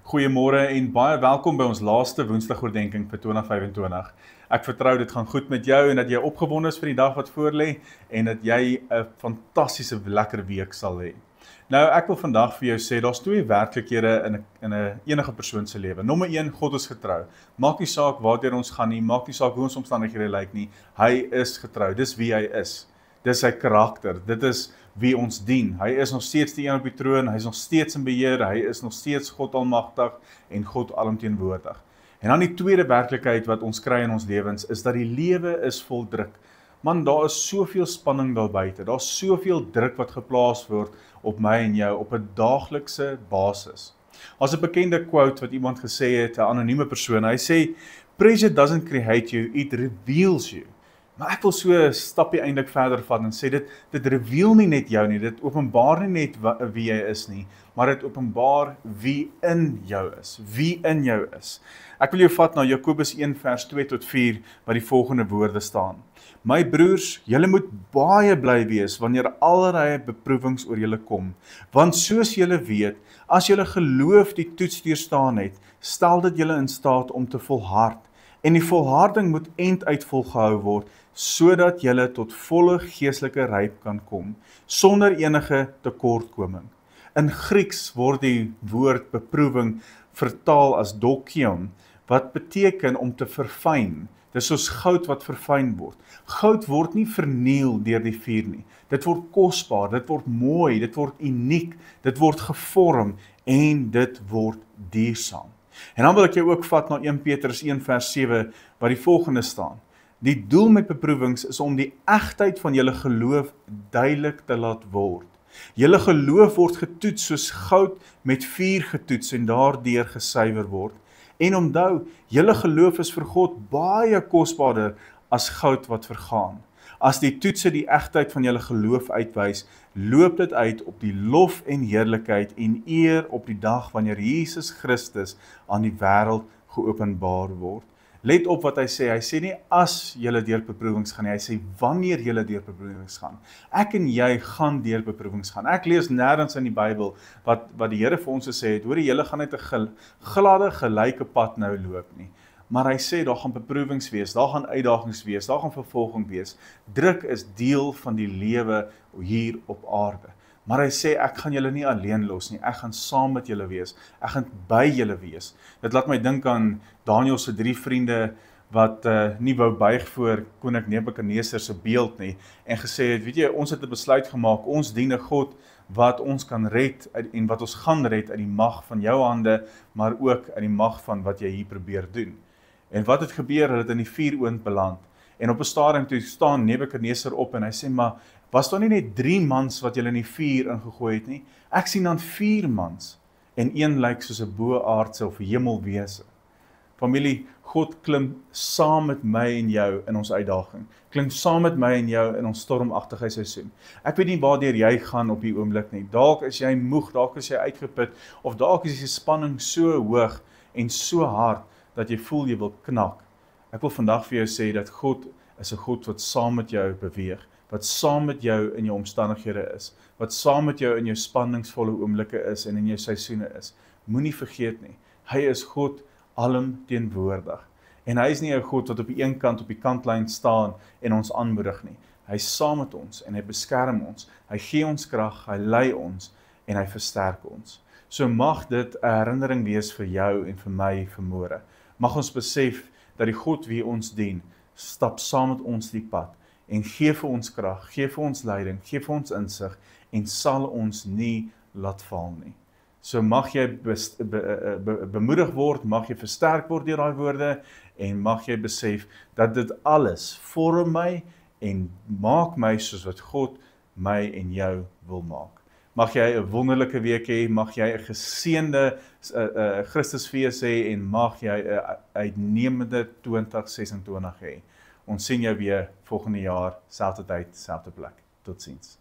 Goeiemôre en baie welkom by ons laaste Woensdagoordenkings vir 2025. Ek vertrou dit gaan goed met jou en dat jy opgewonde is vir die dag wat voorlê en dat jy 'n fantastiese lekker week sal hê. Nou ek wil vandag vir jou sê daar's twee werklikhede in 'n enige persoon se lewe. Nommer 1, God is getrou. Maak nie saak waartoe ons gaan nie, maak nie saak hoe ons omstandighede lyk nie. Hy is getrou. Dis wie hy is. Dis sy karakter. Dit is wie ons dien. Hy is nog steeds die een op die troon, hy is nog steeds in beheer, hy is nog steeds God almagtig en God alomteenwoordig. En dan die tweede werklikheid wat ons kry in ons lewens is dat die lewe is vol druk. Man, daar is soveel spanning daar buite. Daar's soveel druk wat geplaas word op my en jou op 'n daaglikse basis. As 'n bekende quote wat iemand gesê het, 'n anonieme persoon, hy sê, "Pressure doesn't create you, it reveals you." Maar ek wil so 'n stapie eintlik verder vat en sê dit reveal nie net jou nie, dit openbaar nie net wie jy is nie, maar dit openbaar wie in jou is, wie in jou is. Ek wil jou vat na Jakobus 1 vers 2 tot 4 waar die volgende woorde staan. My broers, julle moet baie bly wees wanneer allerlei beproewings oor julle kom, want soos julle weet, as julle geloof die toets deurstaan het, stel dit julle in staat om te volhard. En die volharding moet einduit volgehou word, sodat julle tot volle geestelike ryp kan kom, sonder enige tekortkoming. In Grieks word die woord beproewing vertaal as dokion, wat beteken om te verfyn. Dis soos goud wat verfyn word. Goud word nie verniel deur die vuur nie. Dit word kosbaar, dit word mooi, dit word uniek, dit word gevorm en dit word duursaam. En dan wil ek jou ook vat na 1 Petrus 1 vers 7, waar die volgende staan. Die doel met beproewings is om die egtheid van julle geloof duidelik te laat word. Julle geloof word getoets soos goud met vuur getoets en daardeur gesuiwer word. En onthou, julle geloof is vir God baie kosbaarder as goud wat vergaan. As die toetse die egtheid van julle geloof uitwys, loop dit uit op die lof en heerlikheid en eer op die dag wanneer Jesus Christus aan die wêreld geopenbaar word. Let op wat hy sê nie as julle deur beproewings gaan nie, hy sê wanneer julle deur beproewings gaan. Ek en jy gaan deur beproewings gaan. Ek lees nêrens in die Bybel wat die Here vir ons gesê het, hoor julle gaan net 'n gladde, gelyke pad nou loop nie. Maar hy sê, daar gaan beproewings wees, daar gaan uitdagings wees, daar gaan vervolging wees. Druk is deel van die lewe hier op aarde. Maar hy sê, ek gaan julle nie alleen los nie, ek gaan saam met julle wees, ek gaan by julle wees. Dit laat my dink aan Daniël se 3 vriende, wat nie wou buig voor koning Nebukadneser se beeld nie, en gesê het, weet jy, ons het 'n besluit gemaak, ons dien 'n God, wat ons kan red, en wat ons gaan red uit die mag van jou hande, maar ook uit die mag van wat jy hier probeer doen. En wat het gebeur, hulle het in die vuuroond beland. En op 'n stadium toe staan Nebukadneser op en hy sê, maar was daar nie net 3 mans wat julle in die vuur ingegooi het nie? Ek sien dan 4 mans en een lyk soos 'n boaardse of 'n hemelwese. Familie, God klim saam met my en jou in ons uitdaging. Klim saam met my en jou in ons stormagtige seisoen. Ek weet nie waardeur jy gaan op die oomblik nie. Dalk is jy moeg, dalk is jy uitgeput, of dalk is die spanning so hoog en so hard dat jy voel jy wil knak. Ek wil vandag vir jou sê dat God is 'n God wat saam met jou beweeg, wat saam met jou in jou omstandighede is, wat saam met jou in jou spanningsvolle oomblikke is en in jou seisoene is. Moenie vergeet nie, hy is God alomteenwoordig. En hy is nie 'n God wat op die een kant op die kantlyn staan en ons aanmoedig nie. Hy is saam met ons en hy beskerm ons, hy gee ons krag, hy lei ons en hy versterk ons. So mag dit 'n herinnering wees vir jou en vir my vanmôre. Mag ons besef dat die God wie ons dien, stap saam met ons die pad en gee vir ons krag, gee vir ons leiding, gee vir ons insig en sal ons nie laat val nie. So mag jy bemoedig word, mag jy versterk word deur daai woorde en mag jy besef dat dit alles vorm my en maak my soos wat God my en jou wil maak. Mag jy 'n wonderlike week hê, mag jy 'n geseënde Christusfees hê en mag jy 'n uitnemende 2026 hê. Ons sien jou weer volgende jaar, selfde tyd, selfde plek. Totsiens.